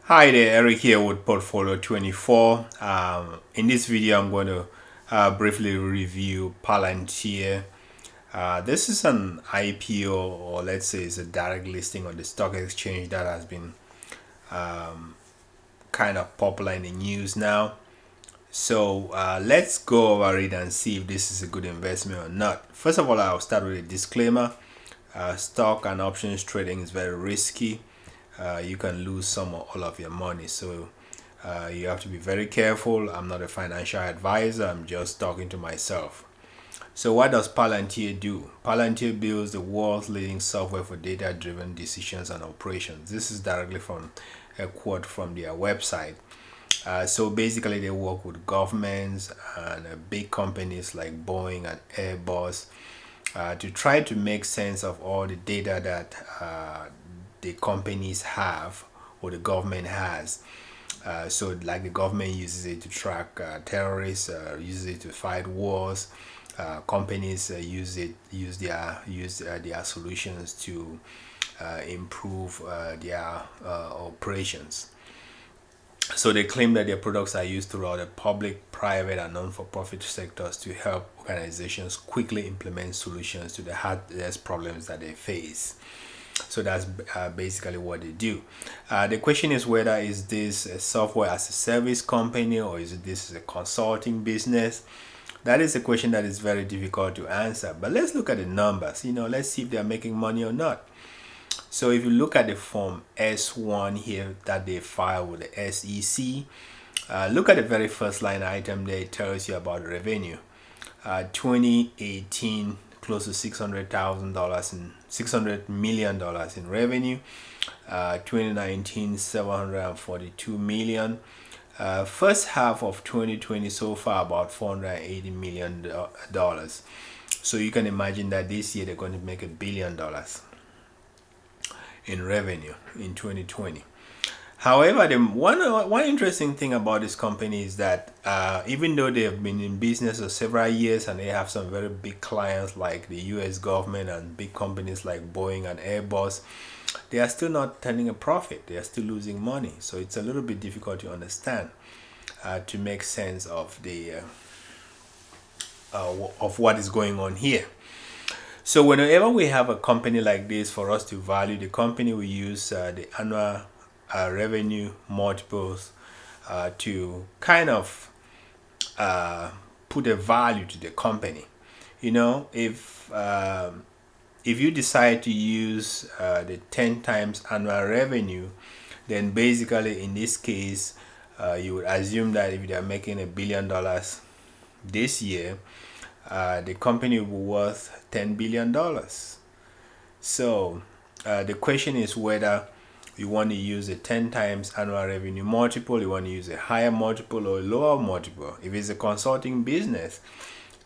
Hi there, Eric here with Portfolio 24. In this video, I'm going to briefly review Palantir. This is an IPO, or let's say it's a direct listing on the stock exchange that has been kind of popular in the news now. So let's go over it and see if this is a good investment or not. First of all, I'll start with a disclaimer. Stock and options trading is very risky. You can lose some or all of your money, so you have to be very careful. I'm not a financial advisor, I'm just talking to myself. So what does Palantir do? Palantir builds the world's leading software for data-driven decisions and operations. This is directly from a quote from their website. So basically they work with governments and big companies like Boeing and Airbus to try to make sense of all the data that the companies have or the government has. So like the government uses it to track terrorists, uses it to fight wars. Companies use their solutions to improve their operations. So they claim that their products are used throughout the public, private, and non-for-profit sectors to help organizations quickly implement solutions to the hardest problems that they face. So that's basically what they do. The question is whether is this a software as a service company or is this a consulting business? That is a question that is very difficult to answer. But let's look at the numbers. Let's see if they're making money or not. So if you look at the form S1 here that they file with the SEC, look at the very first line item there. It tells you about revenue. 2018, close to $600 and $600 million in revenue. 2019, $742 million. First half of 2020 so far about $480 million. So you can imagine that this year they're going to make $1 billion in revenue in 2020. However, the one interesting thing about this company is that even though they have been in business for several years and they have some very big clients like the US government and big companies like Boeing and Airbus, they are still not turning a profit. They are still losing money. So it's a little bit difficult to understand, to make sense of the of what is going on here. So whenever we have a company like this, for us to value the company, we use the annual revenue multiples to kind of put a value to the company. If you decide to use the 10 times annual revenue, then basically in this case you would assume that if they are making $1 billion this year, the company will be worth $10 billion. So the question is whether you want to use a 10 times annual revenue multiple, you want to use a higher multiple or a lower multiple. If it's a consulting business,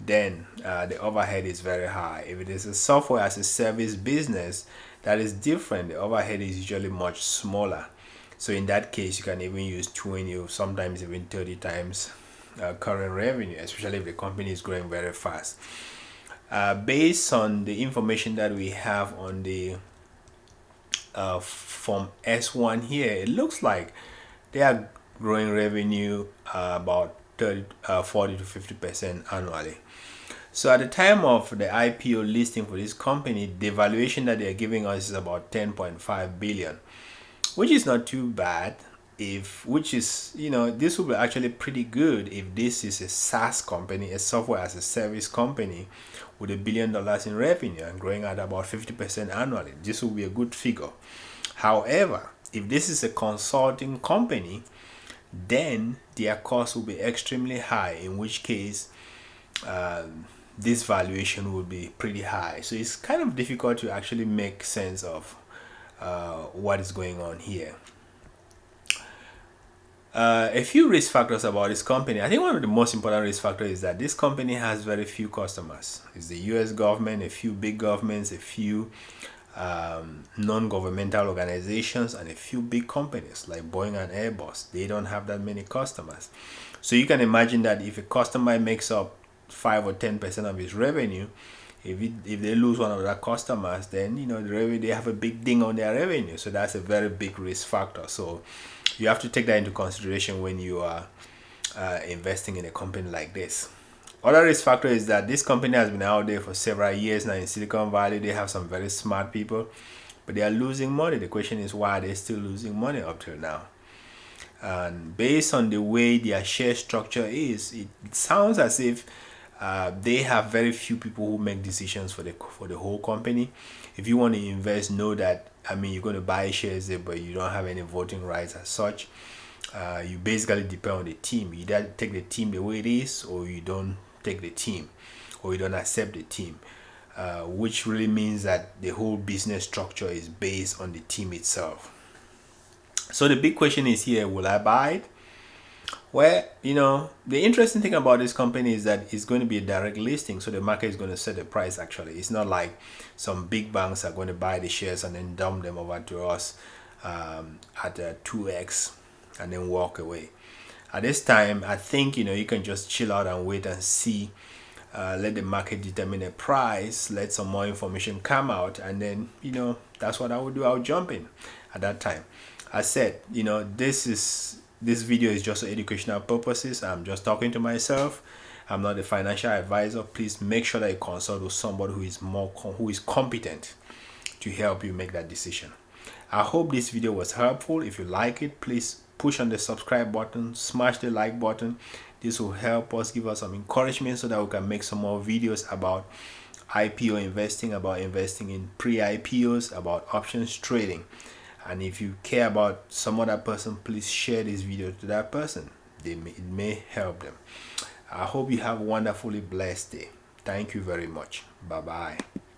then the overhead is very high. If it is a software as a service business, that is different. The overhead is usually much smaller. So in that case, you can even use 20 or sometimes even 30 times current revenue, especially if the company is growing very fast. Based on the information that we have on the from S1 here, it looks like they are growing revenue about 40 to 50% annually. So at the time of the IPO listing for this company, the valuation that they're giving us is about 10.5 billion, which is not too bad. This will be actually pretty good if this is a SaaS company, a software as a service company with $1 billion in revenue and growing at about 50% annually. This will be a good figure. However, if this is a consulting company, then their cost will be extremely high, in which case this valuation will be pretty high. So it's kind of difficult to actually make sense of what is going on here. A few risk factors about this company. I think one of the most important risk factors is that this company has very few customers. It's the US government, a few big governments, a few non-governmental organizations, and a few big companies like Boeing and Airbus. They don't have that many customers. So you can imagine that if a customer makes up 5 or 10% of his revenue, if they lose one of their customers, then the revenue, they have a big ding on their revenue. So that's a very big risk factor. So You have to take that into consideration when you are investing in a company like this. Other risk factor is that this company has been out there for several years now in Silicon Valley. They have some very smart people, but they are losing money. The question is, why are they still losing money up till now? And based on the way their share structure is, it sounds as if they have very few people who make decisions for the whole company. If you want to invest, know that, I mean, you're going to buy shares there, but you don't have any voting rights as such. You basically depend on the team. You either take the team the way it is, or you don't take the team, or you don't accept the team, which really means that the whole business structure is based on the team itself. So the big question is here, will I buy it? Well, the interesting thing about this company is that it's going to be a direct listing, so the market is going to set the price. Actually, it's not like some big banks are going to buy the shares and then dump them over to us at 2x and then walk away. At this time, I think you can just chill out and wait and see. Let the market determine a price, let some more information come out, and then that's what I would do. I'll jump in at that time. I said, this video is just for educational purposes. I'm just talking to myself. I'm not a financial advisor. Please make sure that you consult with somebody who is competent to help you make that decision. I hope this video was helpful. If you like it, please push on the subscribe button, smash the like button. This will help us, give us some encouragement so that we can make some more videos about IPO investing, about investing in pre-IPOs, about options trading. And if you care about some other person, please share this video to that person. It may help them. I hope you have a wonderfully blessed day. Thank you very much. Bye bye.